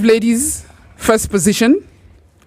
Ladies, first position.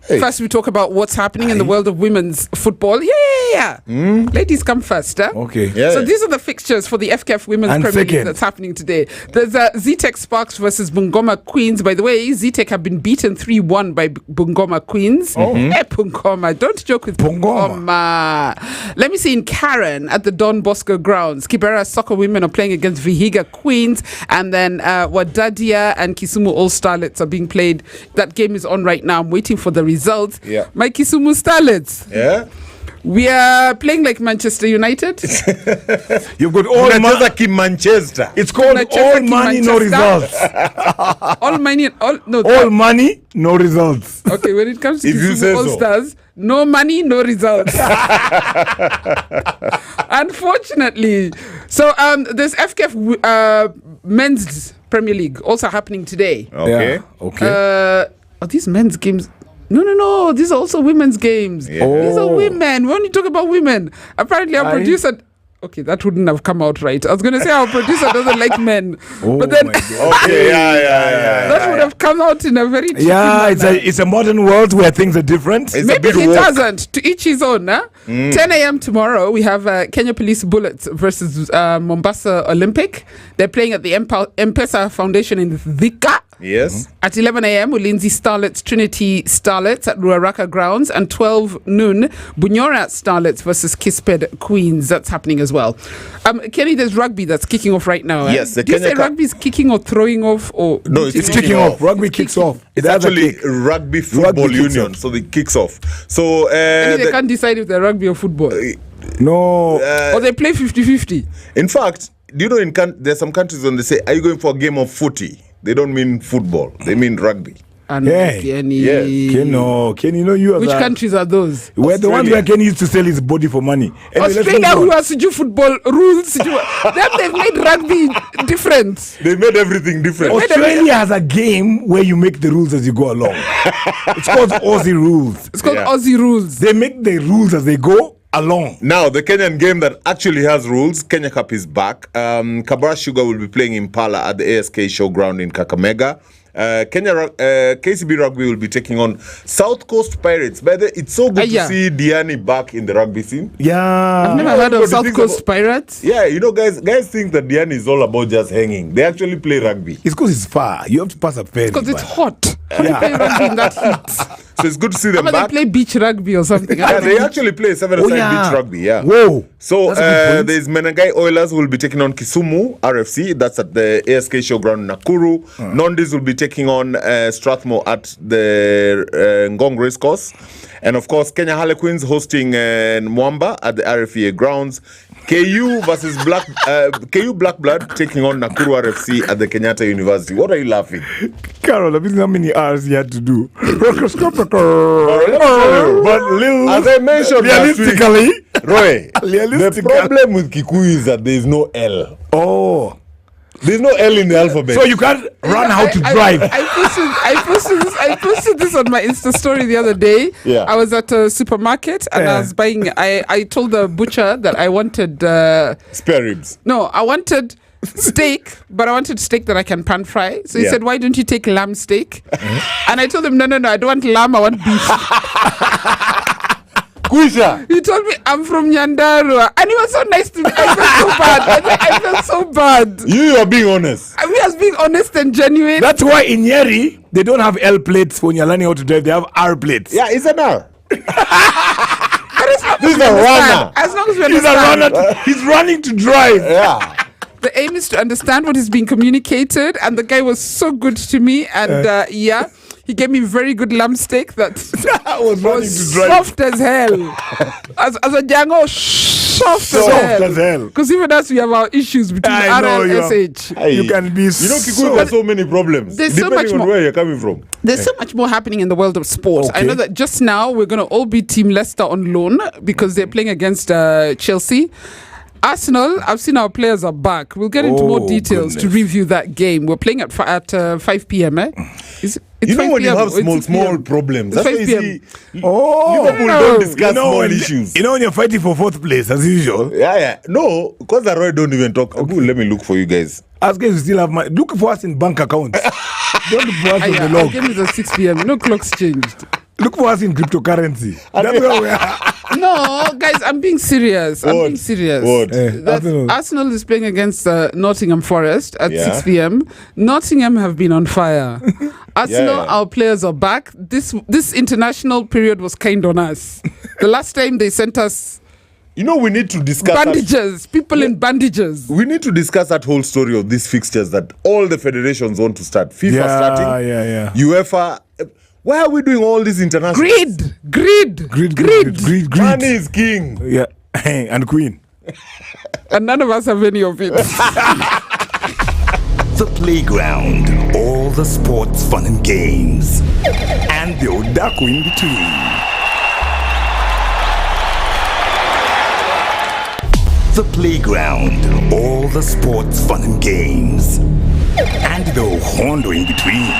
Hey. First, we talk about what's happening in the world of women's football. Yeah. Ladies come first. Okay. Yeah. So these are the fixtures for the FKF Women's And Premier second. League that's happening today. There's Zetec Sparks versus Bungoma Queens. By the way, Zetec have been beaten 3-1 by Bungoma Queens. Bungoma. Don't joke with Bungoma. Let me see in Karen at the Don Bosco grounds. Kibera Soccer Women are playing against Vihiga Queens. And then Wadadia and Kisumu All Starlets are being played. That game is on right now. I'm waiting for the results. Yeah. My Kisumu Starlets. Yeah. We are playing like Manchester United. You've got all Manchester. It's called Manchester all money, no results. All money, All money, no results. Okay, when it comes to If you say Kisumu All so. Stars, no money, no results. Unfortunately. So there's FKF Men's Premier League also happening today. Okay. Yeah. Okay. Are these men's games? No. These are also women's games. Yeah. These are women. When you talk about women, apparently our producer... Okay, that wouldn't have come out right. I was going to say our producer doesn't like men. But then... Okay, yeah. That would have come out in a very tricky Yeah, manner. it's a modern world where things are different. It's a Maybe bit he woke. doesn't. To each his own. 10 a.m. tomorrow, we have Kenya Police Bullets versus Mombasa Olympic. They're playing at the M-Pesa Foundation in Thika. Yes. At 11 a.m., Ulinzi Starlets, Trinity Starlets at Ruaraka Grounds. And 12 noon, Bunyora Starlets versus Kisped Queens. That's happening as well. Kieni, there's rugby that's kicking off right now. Yes, the Do you Kenya say rugby is kicking or throwing off? Or No, It's kicking off. Rugby kicks off. It's actually Rugby Football Rugby kicks Union, off. so it kicks off. So They can't decide if they're rugby or football. No. Or they play 50-50. in fact, do you know there's some countries when they say, "Are you going for a game of footy?" They don't mean football; they mean rugby. And Yeah. Kieni. Ken, you know you are Which countries are those? We're the ones Australia. where Ken used to sell his body for money. Anyway, let's Australia, move on. who has to do football rules. They've made rugby different. They made everything different. Australia has a game where you make the rules as you go along. It's called Aussie rules. It's called Yeah. Aussie rules. They make the rules as they go along. Now, the Kenyan game that actually has rules, Kenya Cup is back. Kabara Sugar will be playing Impala at the ASK Showground in Kakamega. KCB Rugby will be taking on South Coast Pirates. By the way, it's so good to see Diani back in the rugby scene. Yeah. I've never heard of everybody South thinks Coast about- Pirates. Yeah, you know, guys think that Diani is all about just hanging. They actually play rugby. It's because it's far. You have to pass a ferry. Because it's man. hot. How do you play rugby in that heat? So it's good to see How them about back. they play beach rugby or something? I Yeah, don't they know. actually play seven-a-side beach rugby, yeah. Whoa. So That's a good point. there's Menengai Oilers who will be taking on Kisumu RFC. That's at the ASK Showground in Nakuru. Nondis will be taking on Strathmore at the Ngong Racecourse. And of course, Kenya Harlequins hosting Mwamba at the RFEA grounds. KU versus KU Black Blood taking on Nakuru RFC at the Kenyatta University. What are you laughing? Carol, I've seen how many hours you had to do. But As little, I mentioned last week, realistically, Roy, the Realistically. problem with Kikuyu is that there is no L. oh. There's no L in the alphabet. So you can't run how to drive. I posted this on my Insta story the other day. Yeah. I was at a supermarket and I Yeah. was buying. I told the butcher that I wanted. Spare ribs. No, I wanted steak, but I wanted steak that I can pan fry. So he Yeah. said, "Why don't you take lamb steak?" And I told him, "No, I don't want lamb. I want beef." Kuisha. He told me I'm from Nyandarua, and he was so nice to me. I felt so bad. I felt so bad. You are being honest. I mean, as being honest and genuine. That's why in Nyeri, they don't have L plates when you're learning how to drive. They have R plates. Yeah, it's an R. But as long This as is we a understand- runner. As long as we He's a understand. runner. He's running to drive. Yeah. The aim is to understand what is being communicated, and the guy was so good to me, and he gave me very good lamb steak that was running to drive. soft as hell. As a Django, soft as hell. Because even us, we have our issues between I R know, and yeah. SH. You can be You know, Kikuyu has so many problems. There's so depending much on more. where you're coming from. There's so much more happening in the world of sport. I Okay. know that just now we're going to all be Team Leicester on loan because they're playing against Chelsea. Arsenal, I've seen our players are back. We'll get into more details to review that game. We're playing at 5 p.m. It's You know 5 when you PM, have or it's 6 small PM? problems. It's That's why 5 you PM. see You Liverpool don't know, discuss small when, issues. You know when you're fighting for fourth place, as usual. Yeah. No, because the Roy don't even talk. Okay. Let me look for you guys. As guys, you still have money. Look for us in bank accounts. Don't look for us on the Our log. game is at 6 p.m. No clocks changed. Look for us in cryptocurrency. That's where we are. No, guys, I'm being serious. I'm What? being serious. What? Arsenal is playing against Nottingham Forest at Yeah. 6 p.m. Nottingham have been on fire. Arsenal, Yeah. our players are back. This international period was kind on us. The last time they sent us You know, we need to discuss that. bandages, people in bandages. We need to discuss that whole story of these fixtures that all the federations want to start. FIFA starting, Yeah. UEFA. Why are we doing all these international? Greed. Money is king. Yeah. And Queen. And none of us have any of it. The playground, all the sports, fun and games, and the odaku in between. The playground, all the sports, fun and games, and the hondo in between.